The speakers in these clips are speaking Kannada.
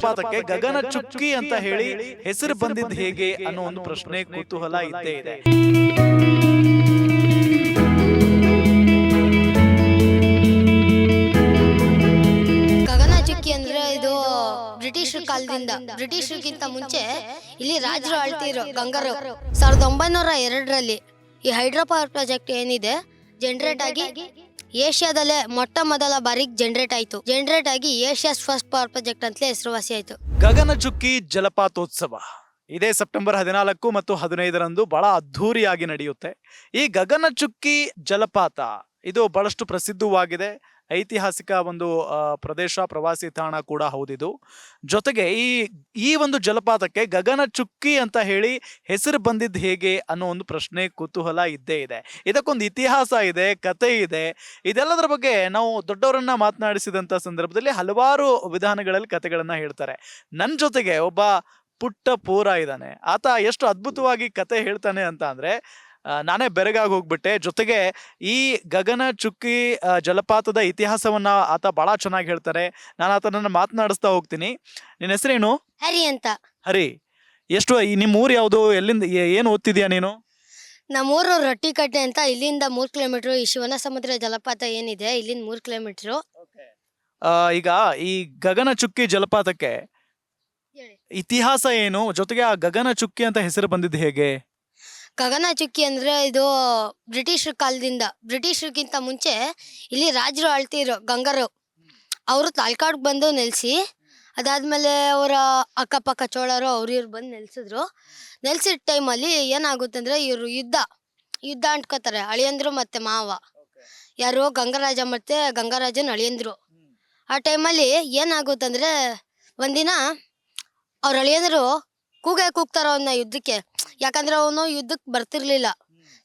ಜಲಪಾತಕ್ಕೆ ಗಗನ ಚುಕ್ಕಿ ಅಂತ ಹೇಳಿ ಹೆಸರು ಬಂದಿದ್ದು ಹೇಗೆ ಅನ್ನೋ ಒಂದು ಪ್ರಶ್ನೆ ಕುತೂಹಲ ಇದ್ದೇ ಇದೆ. ಗಗನಚುಕ್ಕಿ ಅಂದ್ರೆ ಇದು ಬ್ರಿಟಿಷ್ ಕಾಲದಿಂದ, ಬ್ರಿಟಿಷರ್ಗಿಂತ ಮುಂಚೆ ಇಲ್ಲಿ ರಾಜರು ಆಳ್ತಿರೋ ಗಂಗರು 1902ರಲ್ಲಿ ಈ ಹೈಡ್ರೋ ಪವರ್ ಪ್ರಾಜೆಕ್ಟ್ ಏನಿದೆ ಜನರೇಟ್ ಆಗಿ ಏಷ್ಯಾದಲ್ಲೇ ಮೊಟ್ಟ ಮೊದಲ ಬಾರಿಗೆ ಜನರೇಟ್ ಆಗಿ ಏಷ್ಯಾಸ್ ಫಸ್ಟ್ ಪವರ್ ಪ್ರಾಜೆಕ್ಟ್ ಅಂತಲೇ ಹೆಸರುವಾಸಿ ಆಯ್ತು. ಗಗನಚುಕ್ಕಿ ಜಲಪಾತೋತ್ಸವ ಇದೇ ಸೆಪ್ಟೆಂಬರ್ 14 ಮತ್ತು 15ರಂದು ಬಹಳ ಅದ್ಧೂರಿಯಾಗಿ ನಡೆಯುತ್ತೆ. ಈ ಗಗನಚುಕ್ಕಿ ಜಲಪಾತ ಇದು ಬಹಳಷ್ಟು ಪ್ರಸಿದ್ಧವಾಗಿದೆ. ಐತಿಹಾಸಿಕ ಒಂದು ಪ್ರದೇಶ, ಪ್ರವಾಸಿ ತಾಣ ಕೂಡ ಹೌದಿದು. ಜೊತೆಗೆ ಈ ಒಂದು ಜಲಪಾತಕ್ಕೆ ಗಗನಚುಕ್ಕಿ ಅಂತ ಹೇಳಿ ಹೆಸರು ಬಂದಿದ್ದು ಹೇಗೆ ಅನ್ನೋ ಒಂದು ಪ್ರಶ್ನೆ ಕುತೂಹಲ ಇದ್ದೇ ಇದೆ. ಇದಕ್ಕೊಂದು ಇತಿಹಾಸ ಇದೆ, ಕತೆ ಇದೆ. ಇದೆಲ್ಲದರ ಬಗ್ಗೆ ನಾವು ದೊಡ್ಡವರನ್ನ ಮಾತನಾಡಿಸಿದಂತ ಸಂದರ್ಭದಲ್ಲಿ ಹಲವಾರು ವಿಧಾನಗಳಲ್ಲಿ ಕತೆಗಳನ್ನ ಹೇಳ್ತಾರೆ. ನನ್ನ ಜೊತೆಗೆ ಒಬ್ಬ ಪುಟ್ಟ ಪೂರ ಇದ್ದಾನೆ. ಆತ ಎಷ್ಟು ಅದ್ಭುತವಾಗಿ ಕತೆ ಹೇಳ್ತಾನೆ ಅಂತ ಅಂದ್ರೆ ನಾನೇ ಬೆರಗಾಗಿ ಹೋಗ್ಬಿಟ್ಟೆ. ಜೊತೆಗೆ ಈ ಗಗನ ಚುಕ್ಕಿ ಜಲಪಾತದ ಇತಿಹಾಸವನ್ನ ಆತ ಬಹಳ ಚೆನ್ನಾಗಿ ಹೇಳ್ತಾರೆ. ನಾನು ಆತನನ್ನ ಮಾತನಾಡಿಸ್ತಾ ಹೋಗ್ತೀನಿ. ನಿನ್ನ ಹೆಸರೇನು? ಹರಿ ಅಂತ. ಹರಿ, ಎಷ್ಟು ನಿಮ್ಮ ಊರು ಯಾವುದು? ಎಲ್ಲಿಂದ ಏನು ಓದ್ತಿದ್ಯಾ ನೀನು? ನಮ್ಮೂರು ರೊಟ್ಟಿಕಟ್ಟೆ ಅಂತ. ಇಲ್ಲಿಂದ 3 ಕಿಲೋಮೀಟರ್. ಈ ಶಿವನ ಸಮುದ್ರ ಜಲಪಾತ ಏನಿದೆ ಇಲ್ಲಿಂದ 3 ಕಿಲೋಮೀಟರ್. ಈಗ ಈ ಗಗನ ಚುಕ್ಕಿ ಜಲಪಾತಕ್ಕೆ ಇತಿಹಾಸ ಏನು, ಜೊತೆಗೆ ಆ ಗಗನ ಚುಕ್ಕಿ ಅಂತ ಹೆಸರು ಬಂದಿದ್ದು ಹೇಗೆ? ಗಗನಚುಕ್ಕಿ ಅಂದ್ರೆ ಇದು ಬ್ರಿಟಿಷ್ ಕಾಲದಿಂದ, ಬ್ರಿಟಿಷರ್ಗಿಂತ ಮುಂಚೆ ಇಲ್ಲಿ ರಾಜರು ಆಳ್ತಿರೋ ಗಂಗರು ಅವರು ತಾಲ್ಕಾಡ್ ಬಂದು ನೆಲೆಸಿ, ಅದಾದ್ಮೇಲೆ ಅವರ ಅಕ್ಕಪಕ್ಕ ಚೋಳರು ಇವ್ರು ಬಂದು ನೆಲೆಸಿದ ಟೈಮಲ್ಲಿ ಏನಾಗುತ್ತೆ ಅಂದ್ರೆ ಇವರು ಯುದ್ಧ ಅಂಟ್ಕೋತಾರೆ. ಅಳಿಯಂದ್ರು ಮತ್ತೆ ಮಾವ, ಯಾರು ಗಂಗರಾಜ ಮತ್ತೆ ಗಂಗರಾಜನ್ ಅಳಿಯಂದ್ರು. ಆ ಟೈಮಲ್ಲಿ ಏನಾಗುತ್ತಂದ್ರೆ ಒಂದಿನ ಅವ್ರ ಅಳಿಯಂದ್ರು ಕೂಗ್ತಾರ ಅವನ್ನ ಯುದ್ಧಕ್ಕೆ. ಯಾಕಂದ್ರೆ ಅವನು ಯುದ್ಧಕ್ಕೆ ಬರ್ತಿರ್ಲಿಲ್ಲ,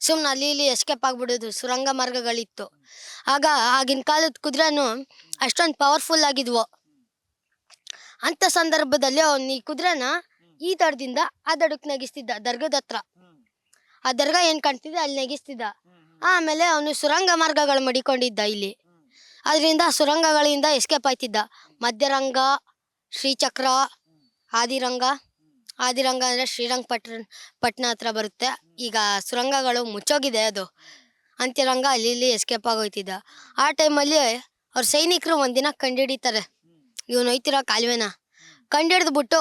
ಸುಮ್ನೆ ಅಲ್ಲಿ ಇಲ್ಲಿ ಎಸ್ಕೇಪ್ ಆಗ್ಬಿಡೋದು. ಸುರಂಗ ಮಾರ್ಗಗಳಿತ್ತು ಆಗ. ಆಗಿನ ಕಾಲದ ಕುದುರೆನು ಅಷ್ಟೊಂದು ಪವರ್ಫುಲ್ ಆಗಿದ್ವು. ಅಂತ ಸಂದರ್ಭದಲ್ಲಿ ಅವನು ಈ ಕುದುರೆನ ಈ ದಡದಿಂದ ಆ ದಡಕ್ಕೆ ನೆಗಿಸ್ತಿದ್ದ. ದರ್ಗದ ಹತ್ರ ಆ ದರ್ಗ ಏನ್ ಕಾಣ್ತಿದ್ದ ಅಲ್ಲಿ ನೆಗಿಸ್ತಿದ್ದ. ಆಮೇಲೆ ಅವನು ಸುರಂಗ ಮಾರ್ಗಗಳು ಮಡಿಕೊಂಡಿದ್ದ ಇಲ್ಲಿ. ಅದರಿಂದ ಸುರಂಗಗಳಿಂದ ಎಸ್ಕೇಪ್ ಆಯ್ತಿದ್ದ. ಮಧ್ಯರಂಗ, ಶ್ರೀಚಕ್ರ, ಆದಿರಂಗ ಅಂದ್ರೆ ಶ್ರೀರಂಗಪಟ್ಟಣ ಹತ್ರ ಬರುತ್ತೆ. ಈಗ ಸುರಂಗಗಳು ಮುಚ್ಚೋಗಿದೆ, ಅದು ಅಂತ್ಯರಂಗ ಅಲ್ಲಿ ಇಲ್ಲಿ ಎಸ್ಕೇಪ್ ಆಗೋಯ್ತಿದ್ದ. ಆ ಟೈಮಲ್ಲಿ ಅವ್ರ ಸೈನಿಕರು ಒಂದಿನ ಕಂಡಿಡಿತಾರೆ ಇವನು ಹೋಯ್ತಿರೋ ಕಾಲುವೆನ. ಕಂಡಿಡ್ದ್ಬಿಟ್ಟು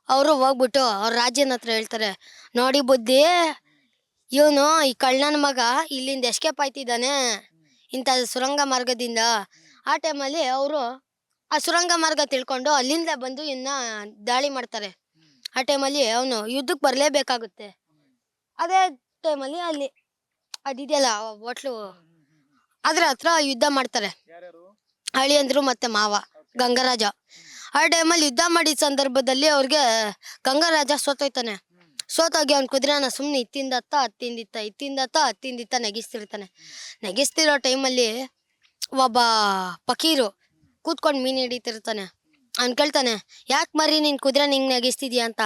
ಅವರು ಹೋಗ್ಬಿಟ್ಟು ಅವ್ರ ರಾಜ್ಯನ ಹತ್ರ ಹೇಳ್ತಾರೆ, ನೋಡಿ ಬುದ್ಧಿ, ಇವನು ಈ ಕಳ್ಳನ ಮಗ ಇಲ್ಲಿಂದ ಎಸ್ಕೇಪ್ ಆಯ್ತಿದ್ದಾನೆ ಇಂಥ ಸುರಂಗ ಮಾರ್ಗದಿಂದ. ಆ ಟೈಮಲ್ಲಿ ಅವರು ಆ ಸುರಂಗ ಮಾರ್ಗ ತಿಳ್ಕೊಂಡು ಅಲ್ಲಿಂದ ಬಂದು ಇನ್ನ ದಾಳಿ ಮಾಡ್ತಾರೆ. ಆ ಟೈಮಲ್ಲಿ ಅವನು ಯುದ್ಧಕ್ಕೆ ಬರಲೇಬೇಕಾಗುತ್ತೆ. ಅದೇ ಟೈಮಲ್ಲಿ ಅಲ್ಲಿ ಅದಿದೆಯಲ್ಲ ಹೋಟ್ಲು, ಅದ್ರ ಹತ್ರ ಯುದ್ಧ ಮಾಡ್ತಾರೆ ಅಳಿಯಂದ್ರು ಮತ್ತೆ ಮಾವ ಗಂಗರಾಜ. ಆ ಟೈಮಲ್ಲಿ ಯುದ್ಧ ಮಾಡಿದ ಸಂದರ್ಭದಲ್ಲಿ ಅವ್ರಿಗೆ ಗಂಗರಾಜ ಸೋತೋಗಿ ಅವ್ನ ಕುದುರೆನ ಸುಮ್ಮನೆ ಇತ್ತಿಂದತ್ತ ನೆಗಿಸ್ತಿರೋ ಟೈಮಲ್ಲಿ ಒಬ್ಬ ಫಕೀರು ಕೂತ್ಕೊಂಡು ಮೀನು ಹಿಡಿತಿರ್ತಾನೆ. ಅವ್ನು ಕೇಳ್ತಾನೆ, ಯಾಕೆ ಮರಿ ನಿನ್ ಕುದುರೆ ನಿಂಗೆ ನೆಗಿಸ್ತಿದ್ಯಾ ಅಂತ.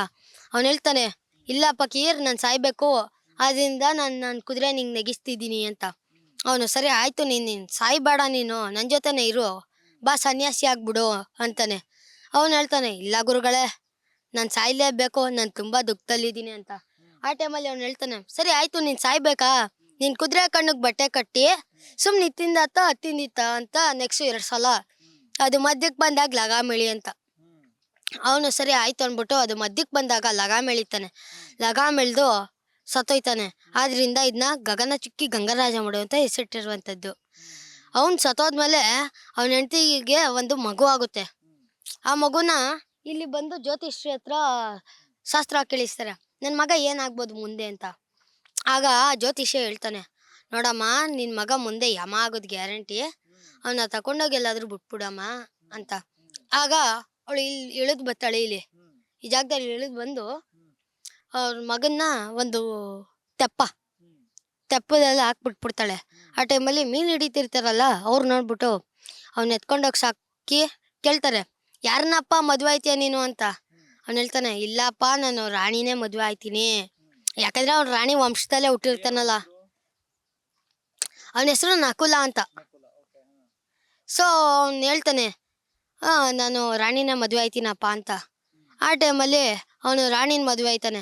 ಅವ್ನು ಹೇಳ್ತಾನೆ, ಇಲ್ಲ ಫಕೀರ್, ನಾನು ಸಾಯ್ಬೇಕು, ಅದರಿಂದ ನನ್ನ ಕುದುರೆ ನಿಂಗೆ ನೆಗಿಸ್ತಿದ್ದೀನಿ ಅಂತ. ಅವನು ಸರಿ ಆಯ್ತು, ನೀನು ಸಾಯ್ಬೇಡ, ನೀನು ನನ್ನ ಜೊತೆನೆ ಇರು, ಬಾ ಸನ್ಯಾಸಿ ಆಗ್ಬಿಡು ಅಂತಾನೆ. ಅವನು ಹೇಳ್ತಾನೆ, ಇಲ್ಲ ಗುರುಗಳೇ, ನಾನು ಸಾಯ್ಲೇಬೇಕು, ನಾನು ತುಂಬಾ ದುಃಖದಲ್ಲಿದ್ದೀನಿ ಅಂತ. ಆ ಟೈಮಲ್ಲಿ ಅವ್ನು ಹೇಳ್ತಾನೆ, ಸರಿ ಆಯ್ತು, ನೀನು ಸಾಯ್ಬೇಕಾ, ನಿನ್ ಕುದುರೆ ಕಣ್ಣಿಗೆ ಬಟ್ಟೆ ಕಟ್ಟಿ ಸುಮ್ನೆ ಹತ್ತಿಂದಿತ್ತ ಅಂತ ನೆಕ್ಸ್ಟ್ 2 ಸಲ ಅದು ಮಧ್ಯಕ್ಕೆ ಬಂದಾಗ ಲಗಾಮ್ ಎಳಿ ಅಂತ. ಅವನು ಸರಿ ಆಯ್ತು ಅಂದ್ಬಿಟ್ಟು ಅದು ಮಧ್ಯಕ್ಕೆ ಬಂದಾಗ ಲಗಾಮ್ ಎಳಿತಾನೆ. ಲಗಾಮ್ ಎಳ್ದು ಸತ್ತೋಯ್ತಾನೆ. ಆದ್ರಿಂದ ಇದನ್ನ ಗಗನಚುಕ್ಕಿ ಗಂಗರಾಜ ಮಾಡು ಅಂತ ಹೆಸರಿಟ್ಟಿರುವಂಥದ್ದು. ಅವನು ಸತ್ತೋದ್ಮೇಲೆ ಅವನ ಹೆಂಡತಿಗೆ ಒಂದು ಮಗು ಆಗುತ್ತೆ. ಆ ಮಗುನ ಇಲ್ಲಿ ಬಂದು ಜ್ಯೋತಿಷ್ರಿ ಹತ್ರ ಶಾಸ್ತ್ರ ಕೇಳಿಸ್ತಾರೆ, ನನ್ನ ಮಗ ಏನಾಗ್ಬೋದು ಮುಂದೆ ಅಂತ. ಆಗ ಜ್ಯೋತಿಷ್ಯ ಹೇಳ್ತಾನೆ, ನೋಡಮ್ಮ, ನಿನ್ನ ಮಗ ಮುಂದೆ ಯಮ ಆಗೋದು ಗ್ಯಾರಂಟಿ, ಅವನ್ನ ತಕೊಂಡೋಗಿ ಎಲ್ಲಾದ್ರೂ ಬಿಟ್ಬಿಡಮ್ಮ ಅಂತ. ಆಗ ಅವಳು ಇಳಿದು ಬರ್ತಾಳೆ, ಈ ಜಾಗದಲ್ಲಿ ಇಳಿದು ಬಂದು ಅವ್ರ ಮಗನ್ನ ಒಂದು ತೆಪ್ಪದಲ್ಲಿ ಹಾಕ್ಬಿಟ್ಬಿಡ್ತಾಳೆ. ಆ ಟೈಮಲ್ಲಿ ಮೀನು ಹಿಡಿತಿರ್ತಾರಲ್ಲ ಅವ್ರು ನೋಡ್ಬಿಟ್ಟು ಅವ್ನ ಎತ್ಕೊಂಡೋಗಿ ಸಾಕಿ ಕೇಳ್ತಾರೆ, ಯಾರನ್ನಪ್ಪ ಮದುವೆ ಆಯ್ತೀಯ ನೀನು ಅಂತ. ಅವ್ನು ಹೇಳ್ತಾನೆ, ಇಲ್ಲಪ್ಪ, ನಾನು ರಾಣಿನೇ ಮದುವೆ ಆಯ್ತೀನಿ. ಯಾಕಂದ್ರೆ ಅವ್ನು ರಾಣಿ ವಂಶದಲ್ಲೇ ಹುಟ್ಟಿರ್ತಾನಲ್ಲ. ಅವನ ಹೆಸರು ನಕುಲ ಅಂತ. ಸೊ ಅವ್ನು ಹೇಳ್ತಾನೆ, ನಾನು ರಾಣಿನ ಮದುವೆ ಆಯ್ತೀನಪ್ಪ ಅಂತ. ಆ ಟೈಮಲ್ಲಿ ಅವನು ರಾಣಿನ ಮದುವೆ ಆಯ್ತಾನೆ.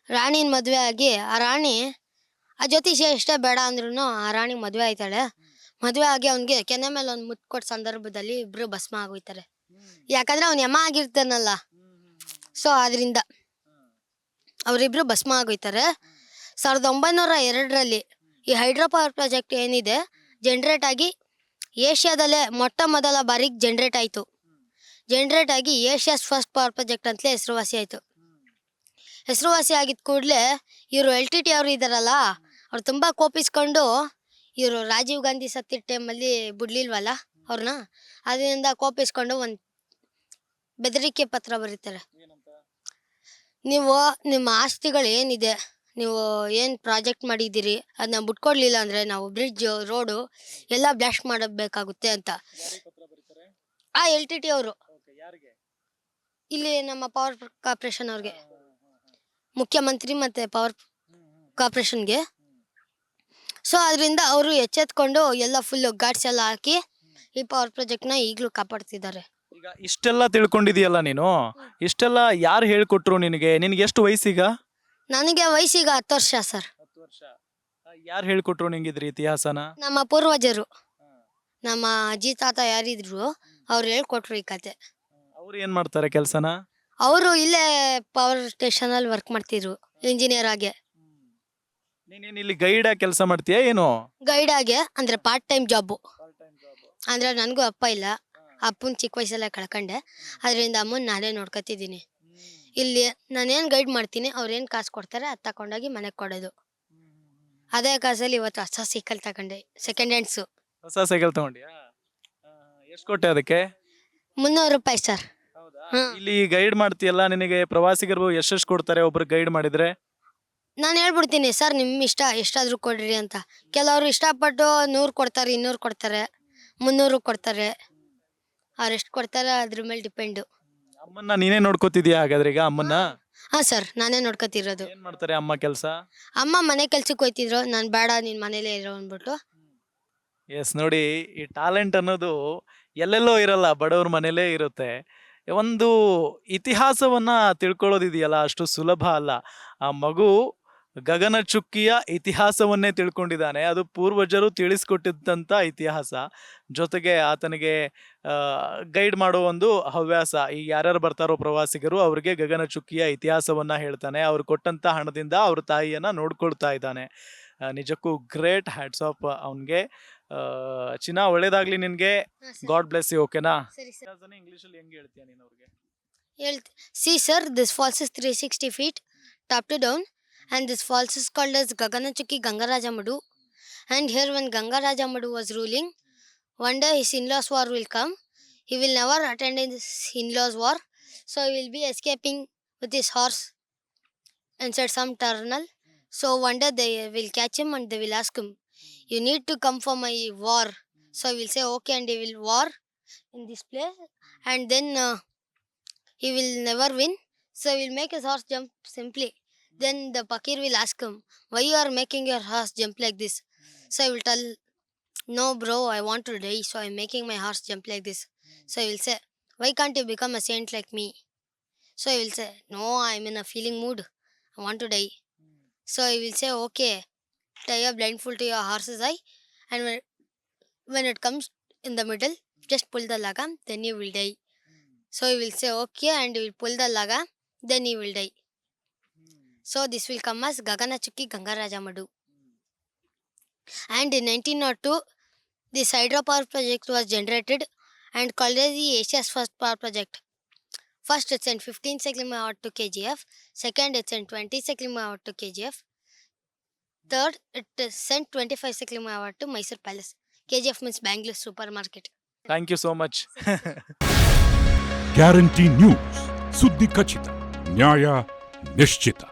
ರಾಣಿನ ಮದುವೆ ಆಗಿ ಆ ರಾಣಿ ಆ ಜ್ಯೋತಿಷ ಎಷ್ಟೇ ಬೇಡ ಅಂದ್ರೂ ಆ ರಾಣಿ ಮದುವೆ ಆಯ್ತಾಳೆ. ಮದುವೆ ಆಗಿ ಅವನಿಗೆ ಕೆನ್ನೆ ಮೇಲೆ ಒಂದು ಮುತ್ತು ಕೊಟ್ಟ ಸಂದರ್ಭದಲ್ಲಿ ಇಬ್ರು ಭಸ್ಮ ಆಗೋಯ್ತಾರೆ. ಯಾಕಂದ್ರೆ ಅವ್ನು ಯಮ ಆಗಿರ್ತಾನಲ್ಲ, ಸೊ ಅದರಿಂದ ಅವರಿಬ್ರು ಭಸ್ಮ ಆಗೋಯ್ತಾರೆ. 1902ರಲ್ಲಿ ಈ ಹೈಡ್ರೋ ಪವರ್ ಪ್ರಾಜೆಕ್ಟ್ ಏನಿದೆ ಜನ್ರೇಟ್ ಆಗಿ ಏಷ್ಯಾದಲ್ಲೇ ಮೊಟ್ಟ ಮೊದಲ ಬಾರಿಗೆ ಜನ್ರೇಟ್ ಆಯಿತು. ಜನ್ರೇಟ್ ಆಗಿ ಏಷ್ಯಾಸ್ ಫಸ್ಟ್ ಪವರ್ ಪ್ರಾಜೆಕ್ಟ್ ಅಂತಲೇ ಹೆಸರುವಾಸಿ ಆಯಿತು. ಹೆಸರುವಾಸಿ ಆಗಿದ ಕೂಡಲೇ ಇವರು LTT ಅವರು ಇದ್ದಾರಲ್ಲ, ಅವ್ರು ತುಂಬ ಕೋಪಿಸ್ಕೊಂಡು ಇವರು ರಾಜೀವ್ ಗಾಂಧಿ ಸತ್ತಿದ್ದ ಟೈಮಲ್ಲಿ ಬಿಡ್ಲಿಲ್ವಲ್ಲ ಅವ್ರನ್ನ, ಅದರಿಂದ ಕೋಪಿಸ್ಕೊಂಡು ಒಂದು ಬೆದರಿಕೆ ಪತ್ರ ಬರೀತಾರೆ. ನೀವು ನಿಮ್ಮ ಆಸ್ತಿಗಳು ಏನಿದೆ, ನೀವು ಏನು ಪ್ರಾಜೆಕ್ಟ್ ಮಾಡಿದ್ದೀರಿ ಅದನ್ನ ಬಿಟ್ಕೊಡ್ಲಿಲ್ಲ ಅಂದರೆ ನಾವು ಬ್ರಿಡ್ಜ್ ರೋಡು ಎಲ್ಲ ಬ್ಲಾಸ್ಟ್ ಮಾಡಬೇಕಾಗುತ್ತೆ ಅಂತ. ಆ LTT ಅವರು ಇಲ್ಲಿ ನಮ್ಮ ಪವರ್ ಕಾರ್ಪೊರೇಷನ್ ಅವ್ರಿಗೆ, ಮುಖ್ಯಮಂತ್ರಿ ಮತ್ತು ಪವರ್ ಕಾರ್ಪೊರೇಷನ್ಗೆ. ಸೊ ಅದರಿಂದ ಅವರು ಎಚ್ಚೆತ್ಕೊಂಡು ಎಲ್ಲ ಫುಲ್ಲು ಗಾಡ್ಸ್ ಎಲ್ಲ ಹಾಕಿ ಈ ಪವರ್ ಪ್ರಾಜೆಕ್ಟ್ನ ಈಗಲೂ ಕಾಪಾಡ್ತಿದ್ದಾರೆ. ಈಗ ಇಷ್ಟೆಲ್ಲ ತಿಳ್ಕೊಂಡಿದೀಯಲ್ಲ ನೀನು, ಇಷ್ಟೆಲ್ಲ ಯಾರು ಹೇಳ್ಕೊಟ್ರು ನಿನಗೆ? ನಿನಗೆ ಎಷ್ಟು ವಯಸ್ಸೀಗ? ನನಗೆ ವಯಸ್ಸೀಗ 10 ವರ್ಷ ಸರ್. 10 ವರ್ಷ. ಯಾರು ಹೇಳ್ಕೊಟ್ರು ನಿಂಗಿದ್ರಿ ಇತಿಹಾಸನ? ನಮ್ಮ ಪೂರ್ವಜರು, ನಮ್ಮ ಅಜ್ಜಿ ತಾತ ಯಾರಿದ್ರು ಅವ್ರು ಹೇಳ್ಕೊಟ್ರು ಈ ಕತೆ. ಅವ್ರು ಏನ್ ಮಾಡ್ತಾರೆ ಕೆಲಸನ? ಅವರು ಇಲ್ಲೇ ಪವರ್ ಸ್ಟೇಷನಲ್ಲಿ ವರ್ಕ್ ಮಾಡ್ತಿದ್ರು ಇಂಜಿನಿಯರ್ ಆಗಿ. ನೀನೇನು ಇಲ್ಲಿ ಗೈಡ್ ಆಗಿ ಕೆಲಸ ಮಾಡ್ತೀಯಾ ಏನು? ಗೈಡ್ ಆಗಿ ಅಂದರೆ ಪಾರ್ಟ್ ಟೈಮ್ ಜಾಬು. ಅಂದರೆ ನನಗೂ ಅಪ್ಪ ಇಲ್ಲ, ಅಪ್ಪನ ಚಿಕ್ಕ ವಯಸ್ಸಲ್ಲೇ ಕಳ್ಕೊಂಡೆ. ಅದರಿಂದ ಅಮ್ಮನ ನಾನೇ ನೋಡ್ಕೊತಿದ್ದೀನಿ. ಇಲ್ಲಿ ನಾನೇನು ಗೈಡ್ ಮಾಡ್ತೀನಿ, ಅವ್ರೇನು ಕಾಸು ಕೊಡ್ತಾರೆ ಅದು ತಗೊಂಡೋಗಿ ಮನೆಗೆ ಕೊಡೋದು. ಅದೇ ಕಾಸಲ್ಲಿ ಇವತ್ತು ಹೊಸ ಸೈಕಲ್ ತಗೊಂಡೆ, ಸೆಕೆಂಡ್ ಹ್ಯಾಂಡ್ಸು. ಹೊಸ ಸೈಕಲ್ ತಗೊಂಡ್ಯಾ? ಎಷ್ಟು ಕೊಟ್ಟೆ ಅದಕ್ಕೆ? 300 ರೂಪಾಯಿ ಸರ್. ಇಲ್ಲಿ ಗೈಡ್ ಮಾಡ್ತೀಯಲ್ಲ, ನಿನಗೆ ಪ್ರವಾಸಿಗರು ಎಷ್ಟೆಷ್ಟು ಕೊಡ್ತಾರೆ ಒಬ್ರು ಗೈಡ್ ಮಾಡಿದ್ರೆ? ನಾನು ಹೇಳ್ಬಿಡ್ತೀನಿ ಸರ್, ನಿಮ್ಮ ಇಷ್ಟ, ಎಷ್ಟಾದರೂ ಕೊಡ್ರಿ ಅಂತ. ಕೆಲವರು ಇಷ್ಟಪಟ್ಟು 100 ಕೊಡ್ತಾರೆ, 200 ಕೊಡ್ತಾರೆ, 300 ಕೊಡ್ತಾರೆ. ಅವ್ರು ಎಷ್ಟು ಕೊಡ್ತಾರೆ ಅದ್ರ ಮೇಲೆ ಡಿಪೆಂಡು. ಅಮ್ಮನ್ನ ನೀನೇ ನೋಡ್ಕೋತಿದ್ಯಾ ಹಾಗಾದ್ರೆ ಈಗ ಅಮ್ಮನ್ನ? ಹಾಂ ಸರ್, ನಾನೇ ನೋಡ್ಕೊತಿರೋದು. ಏನ್ ಮಾಡ್ತಾರೆ ಅಮ್ಮ ಕೆಲಸ? ಅಮ್ಮ ಮನೆ ಕೆಲ್ಸಕ್ಕೆ ಹೋಯ್ತಿದ್ರು, ನಾನು ಬೇಡ ನೀನು ಮನೇಲೇ ಇರೋ ಅಂದ್ಬಿಟ್ಟು. ಎಸ್, ನೋಡಿ, ಈ ಟ್ಯಾಲೆಂಟ್ ಅನ್ನೋದು ಎಲ್ಲೆಲ್ಲೋ ಇರಲ್ಲ, ಬಡವ್ರ ಮನೇಲೇ ಇರುತ್ತೆ. ಒಂದು ಇತಿಹಾಸವನ್ನ ತಿಳ್ಕೊಳ್ಳೋದಿದೆಯಲ್ಲ, ಅಷ್ಟು ಸುಲಭ ಅಲ್ಲ. ಆ ಮಗು ಗಗನಚುಕ್ಕಿಯ ಇತಿಹಾಸವನ್ನೇ ತಿಳ್ಕೊಂಡಿದ್ದಾನೆ. ಅದು ಪೂರ್ವಜರು ತಿಳಿಸ್ಕೊಟ್ಟಿದ್ದಂಥ ಇತಿಹಾಸ. ಜೊತೆಗೆ ಆತನಿಗೆ ಗೈಡ್ ಮಾಡೋ ಒಂದು ಹವ್ಯಾಸ. ಈಗ ಯಾರ್ಯಾರು ಬರ್ತಾರೋ ಪ್ರವಾಸಿಗರು ಅವ್ರಿಗೆ ಗಗನಚುಕ್ಕಿಯ ಇತಿಹಾಸವನ್ನ ಹೇಳ್ತಾನೆ. ಅವ್ರು ಕೊಟ್ಟಂತ ಹಣದಿಂದ ಅವ್ರ ತಾಯಿಯನ್ನ ನೋಡ್ಕೊಳ್ತಾ ಇದ್ದಾನೆ. ನಿಜಕ್ಕೂ ಗ್ರೇಟ್, ಹ್ಯಾಟ್ಸ್ ಆಫ್ ಅವನ್ಗೆ. ಚಿನ್ನ, ಒಳ್ಳೇದಾಗ್ಲಿ ನಿನ್ಗೆ. God bless you. ಓಕೆನಾ? ಸರಿ ಸರ್. ಇಂಗ್ಲಿಷಲ್ಲಿ ಹೆಂಗೆ ಹೇಳ್ತೀಯ ನೀನು ಅವ್ರಿಗೆ? See sir, this falls is 360 feet top to down, and this falls is called as Gaganachukki Gangarajamadu. And here when Gangarajamadu was ruling, one day his in-laws war will come. He will never attend in this in-laws war, so he will be escaping with his horse inside some tunnel. So one day they will catch him and they will ask him, you need to come for my war. So he will say okay, and he will war in this place, and then he will never win. So he will make his horse jump simply. Then the fakir will ask him, why you are making your horse jump like this? So he will tell, no bro, I want to die, so I am making my horse jump like this. So he will say, why can't you become a saint like me? So he will say, no, I am in a feeling mood, I want to die. So he will say, okay, tie a blindfold to your horse's eye, and when it comes in the middle, just pull the lagam, then you will die. So he will say okay, and he will pull the lagam, then he will die. So this will come as Gaganachukki Gangarajamadu. And in 1902, this hydropower project was generated and called as the Asia's first power project. First, it sent 15 cycling megawatt to KGF. Second, it sent 20 cycling megawatt to KGF. Third, it sent 25 cycling megawatt to Mysore Palace. KGF means Bangalore Supermarket. Thank you so much. Guarantee news, ಸುದ್ದಿ ಖಚಿತ, ನ್ಯಾಯ ನಿಶ್ಚಿತ.